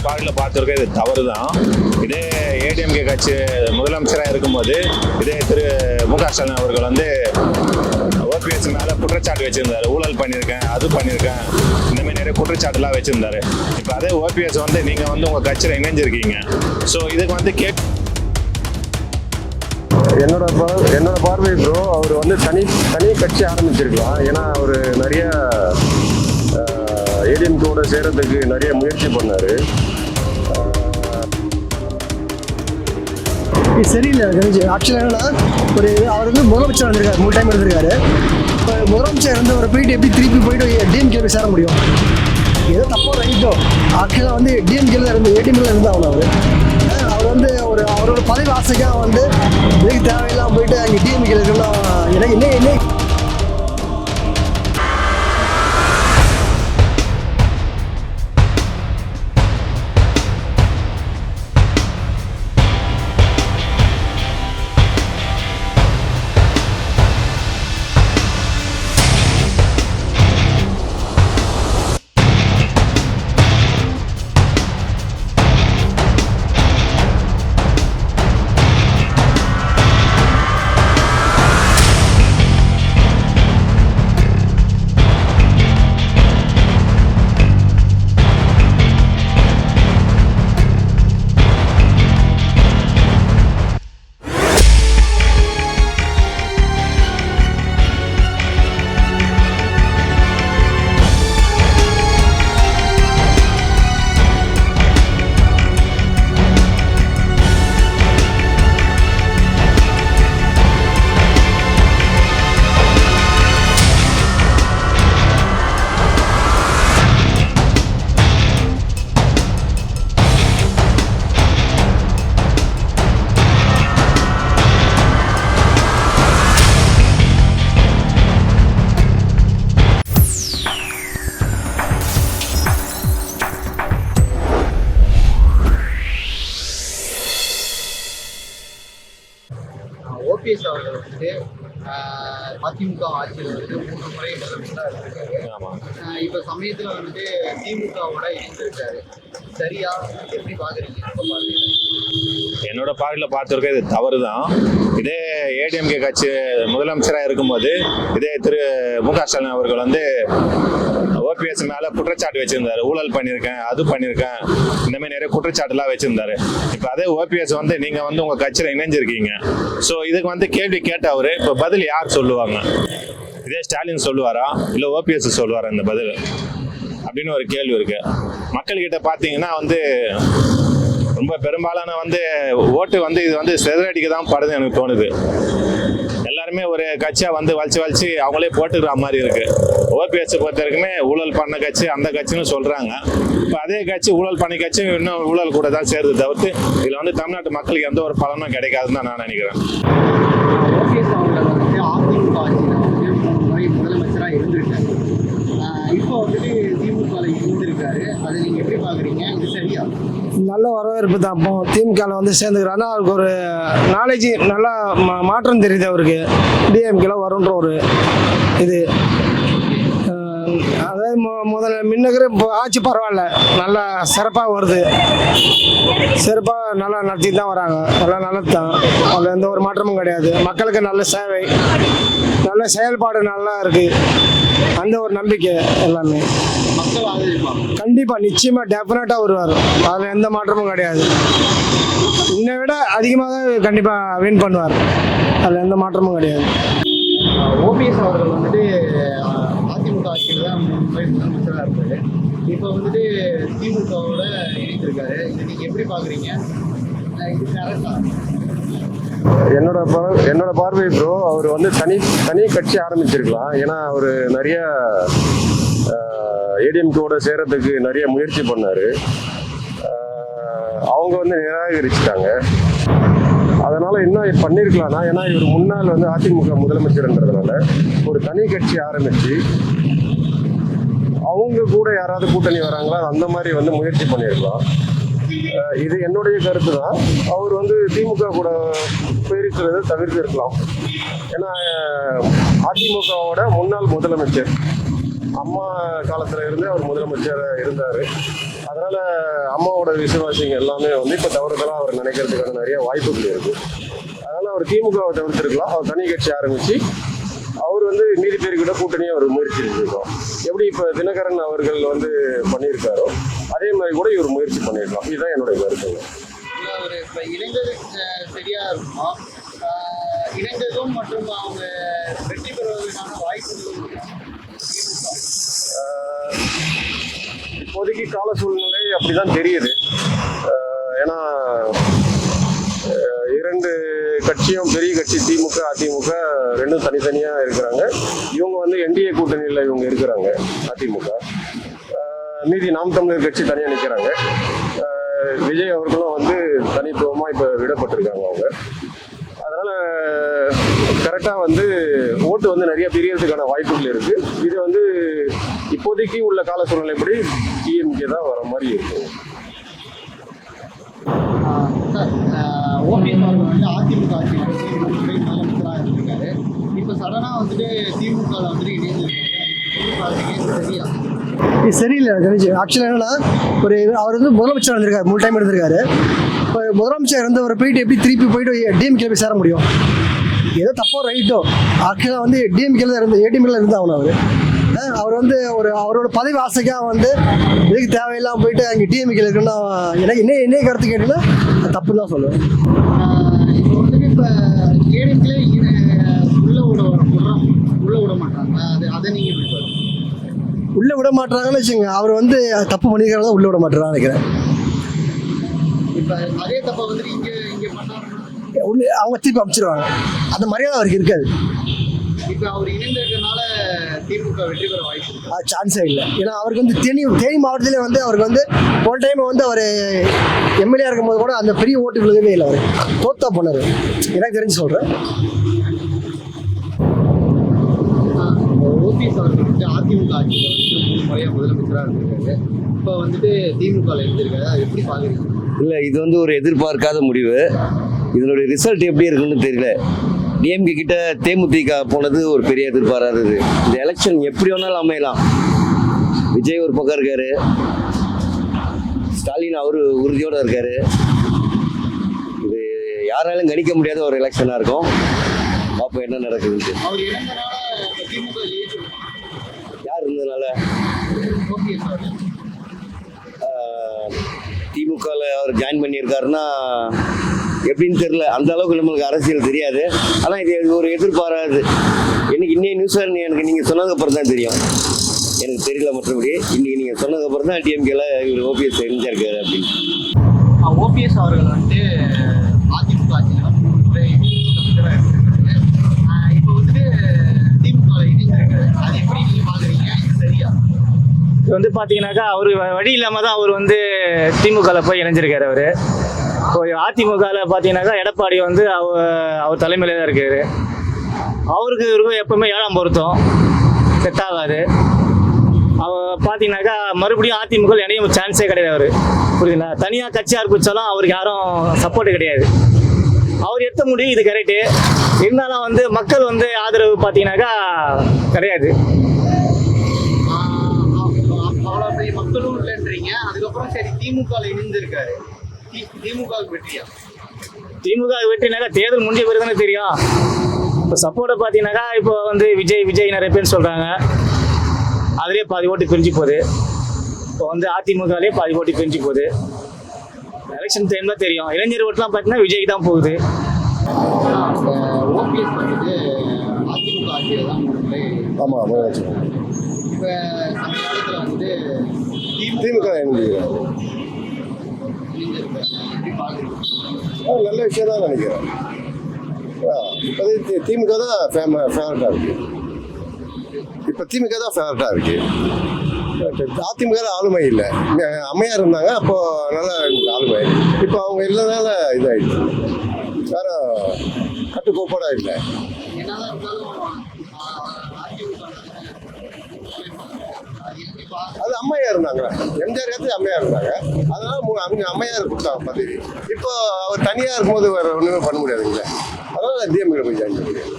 பார்வையில் பார்த்துருக்க இது தவறு தான். இதே ஏடிஎம்கே கட்சி முதலமைச்சராக இருக்கும்போது இதே திரு மு.க. ஸ்டாலின் அவர்கள் வந்து ஓபிஎஸ் மேலே குற்றச்சாட்டு வச்சிருந்தாரு. ஊழல் பண்ணியிருக்கேன், அது பண்ணியிருக்கேன், இந்த மாதிரி நிறைய குற்றச்சாட்டுலாம் வச்சிருந்தாரு. இப்போ அதே ஓபிஎஸ் வந்து நீங்கள் வந்து உங்கள் கட்சியில் இணைஞ்சிருக்கீங்க. ஸோ இதுக்கு வந்து என்னோட பார்வை ப்ரோ, அவர் வந்து தனி கட்சி ஆரம்பிச்சிருக்கலாம். ஏன்னா அவர் நிறைய ஏடிஎம்கேவோட சேர்றதுக்கு நிறைய முயற்சி பண்ணார். சரியில்லை தெரிஞ்சு. ஆக்சுவலாக என்னன்னா, அவர் வந்து முதலமைச்சர் வந்திருக்காரு, 3 டைம் இருந்திருக்காரு. இப்போ முதலமைச்சர் இருந்தவரை போயிட்டு எப்படி திருப்பி போயிட்டு டிஎம்கே சேர முடியும்? ஏதோ தப்போ ரைட்டோ, ஆக்சுவலாக வந்து டிஎம்கேல இருந்து ஏடிஎம்கேல இருந்தால் அவர் வந்து அவரோட பதவி ஆசைக்காக வந்து இதுக்கு தேவையில்லாமல் போயிட்டு அங்கே டிஎம்கேல இருக்கலாம். எனக்கு என்ன ஓபிஎஸ் அவர்கள் வந்துட்டு அதிமுக ஆட்சியில் வந்துட்டு 3 முறை முதலமைச்சராக இருந்திருக்காரு. இப்போ சமயத்தில் வந்துட்டு திமுகவோட இணைந்திருக்காரு. சரியா எப்படி பார்க்குறீங்க? என்னோட பார்வையில் பார்த்துருக்க இது தவறு தான். இதே ஏடிஎம்கே கட்சி முதலமைச்சராக இருக்கும்போது இதே திரு மு.க. ஸ்டாலின் அவர்கள் வந்து ஓபிஎஸ் மேலே குற்றச்சாட்டு வச்சிருந்தாரு. ஊழல் பண்ணியிருக்கேன், அது பண்ணியிருக்கேன், இந்த மாதிரி நிறைய குற்றச்சாட்டுலாம் வச்சிருந்தாரு. இப்போ அதே ஓபிஎஸ் வந்து நீங்கள் வந்து உங்கள் கட்சியில் இணைஞ்சிருக்கீங்க. ஸோ இதுக்கு வந்து கேள்வி கேட்டவர் இப்போ பதில் யார் சொல்லுவாங்க? இதே ஸ்டாலின் சொல்லுவாரா இல்லை ஓபிஎஸ் சொல்லுவாரா இந்த பதில் அப்படின்னு ஒரு கேள்வி இருக்கு. மக்கள்கிட்ட பார்த்தீங்கன்னா வந்து ரொம்ப பெரும்பாலான வந்து ஓட்டு வந்து இது வந்து சிதறடிக்க தான் படுது எனக்கு தோணுது. எல்லாருமே ஒரு கட்சியாக வந்து வலிச்சு அவங்களே போட்டுக்கிற மாதிரி இருக்கு. ஓபிஎஸ் பொறுத்த வரைக்குமே ஊழல் பண்ண கட்சி அந்த கட்சின்னு சொல்றாங்க. இப்போ அதே கட்சி ஊழல் பண்ண கட்சி இன்னும் ஊழல் கூட தான் சேருது தவிர்த்து இதில் வந்து தமிழ்நாட்டு மக்களுக்கு எந்த ஒரு பலனும் கிடைக்காதுன்னு தான் நான் நினைக்கிறேன். ஓபிஎஸ் அவர்கள் வந்துட்டு அதிமுக ஆட்சியில் வந்து 3 முறை முதலமைச்சராக இருந்திருக்காரு. இப்போ வந்துட்டு திமுகவில் இருந்திருக்காரு. அதை நீங்கள் எப்படி பார்க்குறீங்க? இது சரியா? நல்ல வரவேற்பு தான். அப்போ திமுகவில் வந்து சேர்ந்துக்கிறாருன்னா அவருக்கு ஒரு நாலேஜ் நல்லா மாற்றம் தெரியுது. அவருக்கு டிஎம்கேல வரும்ன்ற ஒரு இது. அதாவது முதல்ல முன்னுக்கிற இப்போ ஆட்சி பரவாயில்ல, நல்லா சிறப்பாக வருது. சிறப்பாக நல்லா நடத்தி தான் வராங்க. எல்லாம் நல்லது தான், அதில் எந்த ஒரு மாற்றமும் கிடையாது. மக்களுக்கு நல்ல சேவை, நல்ல செயல்பாடு நல்லா இருக்குது. அந்த ஒரு நம்பிக்கை எல்லாமே கண்டிப்பாக நிச்சயமாக டெஃபினட்டாக வருவார். அதில் எந்த மாற்றமும் கிடையாது. இன்னை விட அதிகமாக கண்டிப்பாக வின் பண்ணுவார். அதில் எந்த மாற்றமும் கிடையாது. ஓபிஎஸ் அவர்கள் வந்துட்டு அதிமுக ஆட்சியில் தான் 3 முறை முதலமைச்சராக இருக்காரு. இப்போ வந்துட்டு திமுகவோட இணைந்திருக்காரு. இதை நீங்கள் எப்படி பார்க்குறீங்க? இது கரெக்டா? என்னோட பார்வை ப்ரோ, அவர் வந்து தனி கட்சி ஆரம்பிச்சிருக்கலாம். ஏன்னா அவர் நிறைய ஏடிஎம்கேவோட சேர்றதுக்கு நிறைய முயற்சி பண்ணார். அவங்க வந்து நிராகரிச்சுட்டாங்க. அதனால என்ன பண்ணியிருக்கலாம்னா, ஏன்னா இவர் முன்னாள் வந்து அதிமுக முதலமைச்சர்ன்றதுனால ஒரு தனி கட்சி ஆரம்பிச்சு அவங்க கூட யாராவது கூட்டணி வராங்களா அந்த மாதிரி வந்து முயற்சி பண்ணியிருக்கலாம். இது என்னுடைய கருத்து தான். அவர் வந்து திமுக கூட போயிருக்கிறத தவிர்த்து இருக்கலாம். ஏன்னா அதிமுகவோட முன்னாள் முதலமைச்சர் அம்மா காலத்துல இருந்து அவர் முதலமைச்சர் இருந்தாரு. அதனால அம்மாவோட விசுவாசிங்க எல்லாமே வந்து இப்ப தவறுதலா அவர் நினைக்கிறதுக்கான நிறைய வாய்ப்புகள் இருக்கு. அதனால அவர் திமுகவை தவிர்த்திருக்கலாம். அவர் தனி கட்சி ஆரம்பிச்சு அவர் வந்து மீதி பேர்கிட்ட கூட்டணியை அவர் முயற்சி செஞ்சிருக்கோம். எப்படி இப்ப தினகரன் அவர்கள் வந்து பண்ணியிருக்காரோ அதே மாதிரி கூட இவர் முயற்சி பண்ணியிருக்கலாம். இதுதான் என்னுடைய கருத்துங்க. ஒரு இப்போ இணைந்தது சரியா இருக்குமா? இணைந்ததும் மற்றும் அவங்க வெற்றி பெறுவதற்கான வாய்ப்புகள் இப்போதைக்கு கால சூழ்நிலை அப்படிதான் தெரியுது. ஏன்னா இரண்டு கட்சியும் பெரிய கட்சி திமுக அதிமுக ரெண்டும் தனித்தனியா இருக்கிறாங்க. இவங்க வந்து என்டிஏ கூட்டணியில் இவங்க இருக்கிறாங்க அதிமுக. மீதி நாம் தமிழர் கட்சி தனியாக நிற்கிறாங்க. விஜய் அவர்களும் வந்து தனித்துவமாக இப்போ விடப்பட்டிருக்காங்க அவங்க. அதனால கரெக்டாக வந்து ஓட்டு வந்து நிறைய பிரியறதுக்கான வாய்ப்புகள் இருக்கு. இது வந்து இப்போதைக்கு உள்ள கால சூழ்நிலைப்படி டிஎம்கே தான் வர மாதிரி இருக்கு. சார், ஓபிஎஸ் அவர்கள் வந்து அதிமுக ஆட்சியில் முதலமைச்சராக இருந்திருக்காரு. இப்போ சடனாக வந்துட்டு திமுகவில் வந்துட்டு இணைஞ்சிருக்காரு. சரியா? இது சரியில்லை எனக்கு தெரிஞ்சு. ஆக்சுவலாக என்னன்னா அவர் வந்து முதலமைச்சர் இருந்திருக்காரு, 3 டைம் இருந்திருக்காரு. இப்போ முதலமைச்சர் இருந்து அவர் போயிட்டு எப்படி திருப்பி போயிட்டு டிஎம்கே போய் சேர முடியும்? ஏதோ தப்போ ரைட்டோ ஆக்சுவலாக வந்து டிஎம்கேல தான் இருந்து ஏடிஎம்கேல இருந்தாகணும். அவர் வந்து அவரோட பதவி ஆசைக்காக வந்து இதுக்கு தேவையில்லாமல் போயிட்டு அங்கே டிஎம்கேல இருக்குன்னா எனக்கு என்ன கருத்து கேட்டீங்கன்னா தப்புன்னு தான் சொல்லுவேன். இப்போ வந்துட்டு இப்போ ஏடிஎம்கே உள்ள விட மாட்டாங்க. அதை நீங்கள் உள்ளே விட மாட்டாங்கன்னு வச்சுங்க. அவர் வந்து தப்பு பண்ணிக்கிறாங்க உள்ளே விட மாட்டாரான்னு நினைக்கிறேன். இப்போ அதே தப்பை வந்துட்டு இங்கே பண்ணாங்க அவங்க திருப்பி அமைச்சிருவாங்க. அந்த மரியாதை அவருக்கு இருக்காது. இப்போ அவர் இணைந்திருக்கனால திமுக வெற்றி பெற வாய்ப்பு சான்ஸே இல்லை. ஏன்னா அவருக்கு வந்து தேனி மாவட்டத்திலே வந்து அவருக்கு வந்து போன டைம் வந்து அவர் எம்எல்ஏ இருக்கும்போது கூட அந்த பெரிய ஓட்டு விழுகவே இல்லை. அவர் தோத்தா போனார் எனக்கு தெரிஞ்சு சொல்கிறேன். ஓபிஎஸ் அவர்கள் வந்து அதிமுக ஆட்சியில் வந்து 3 முறையாக முதலமைச்சராக இருந்திருக்காரு. இப்போ வந்துட்டு திமுகவில் இருந்திருக்காரு. அதை எப்படி பார்க்குறீங்க? இல்லை, இது வந்து ஒரு எதிர்பார்க்காத முடிவு. இதனுடைய ரிசல்ட் எப்படி இருக்குன்னு தெரியல. டிஎம்கே கிட்ட தேமுதிக போனது ஒரு பெரிய எதிர்பாராதது. இந்த எலெக்ஷன் எப்படி வேணாலும் அமையலாம். விஜய் ஒரு பக்கம் இருக்காரு, ஸ்டாலின் அவரு உறுதியோடு இருக்காரு. இது யாராலும் கணிக்க முடியாத ஒரு எலெக்ஷனாக இருக்கும். பார்ப்போம் என்ன நடக்குதுன்ட்டு. அவர் இணைந்தனால திமுக யார் இருந்ததுனால ஓபிஎஸ் அவர்கள் திமுகவில் அவர் ஜாயின் பண்ணியிருக்காருன்னா எப்படின்னு தெரியல. அந்த அளவுக்கு நம்மளுக்கு அரசியல் தெரியாது. ஆனால் இது ஒரு எதிர்பாராது. எனக்கு இன்னைய நியூஸ் எனக்கு நீங்கள் சொன்னதுக்கப்புறம் தான் தெரியும். எனக்கு தெரியல. மற்றபடி இன்னைக்கு நீங்கள் சொன்னதுக்கப்புறம் தான் டிஎம்கேல இவர் ஓபிஎஸ் இணைஞ்சிருக்காரு அப்படின்னு. ஓபிஎஸ் அவர்கள் வந்து அதிமுக ஆட்சியில் முதலமைச்சராக இருந்திருக்காரு. இப்போ வந்துட்டு திமுக இணைஞ்சிருக்காரு. அது எப்படி நீங்கள் பார்க்குறீங்க? சரியா? இது வந்து பார்த்தீங்கன்னாக்கா அவர் வழி இல்லாமல் தான் அவர் வந்து திமுகவில் போய் இணைஞ்சிருக்காரு. அவர் இப்போ அதிமுகவில் பார்த்தீங்கன்னாக்கா எடப்பாடி வந்து அவர் தலைமையில தான் இருக்காரு. அவருக்கு இருக்கும் எப்பவுமே 7ஆம் பொருத்தம் செட் ஆகாது. அவர் பார்த்தீங்கன்னாக்கா மறுபடியும் அதிமுக இணையும் சான்ஸே கிடையாது. அவர் புரியுதுங்களா? தனியாக கட்சி ஆரம்பித்தாலும் அவருக்கு யாரும் சப்போர்ட்டு கிடையாது. அவர் எடுத்த முடியும் இது கரெக்டு. இருந்தாலும் வந்து மக்கள் வந்து ஆதரவு பார்த்தீங்கன்னாக்கா கிடையாது. அவ்வளோ பெரிய மக்களும் இல்லைன்றீங்க. அதுக்கப்புறம் சரி திமுகவில் இணைந்திருக்காரு. திமுகவுக்கு வெற்றியா? திமுக வெற்றினாக்கா தேர்தல் முடிஞ்ச பிறகு தானே தெரியும். இப்போ சப்போர்ட்டை பார்த்தீங்கன்னாக்கா இப்போ வந்து விஜய் நிறைய பேர் சொல்கிறாங்க. அதுலேயே பாதி ஓட்டு பிரிஞ்சு போகுது. இப்போ வந்து அதிமுகலேயே பாதி ஓட்டு பிரிஞ்சு போகுது. எலெக்ஷன் டைம் தான் தெரியும். இளைஞர் ஓட்டுலாம் பார்த்தீங்கன்னா விஜய்க்கு தான் போகுது. ஓபிஎஸ் வந்துட்டு அதிமுக ஆட்சியில் தான் ஆமாம், இப்போ சமீபத்தில் வந்து திமுக நல்ல விஷயம் தான் நினைக்கிறேன். இப்போதைக்கு திமுக தான் ஃபேவரட்டாக இருக்கு. இப்போ திமுக தான் ஃபேவரட்டாக இருக்கு. அதிமுக ஆளுமை இல்லை. அம்மையார் இருந்தாங்க, அப்போ நல்லா ஆளுமை. இப்போ அவங்க இல்லைனால இதாகிடுச்சு. வேற கட்டுக்கோப்பாடாக இல்லை. அது அம்மையார் இருந்தாங்களே, எம்ஜிஆர் காலத்துல அம்மையார் இருந்தாங்க. அதனால அவங்க அம்மையார் கொடுத்தாங்க பதவி. இப்போ அவர் தனியாக இருக்கும்போது வேற ஒன்றுமே பண்ண முடியாதுங்களே. அதனால டிஎம்கே போய் ஜாயின் பண்ண முடியாது.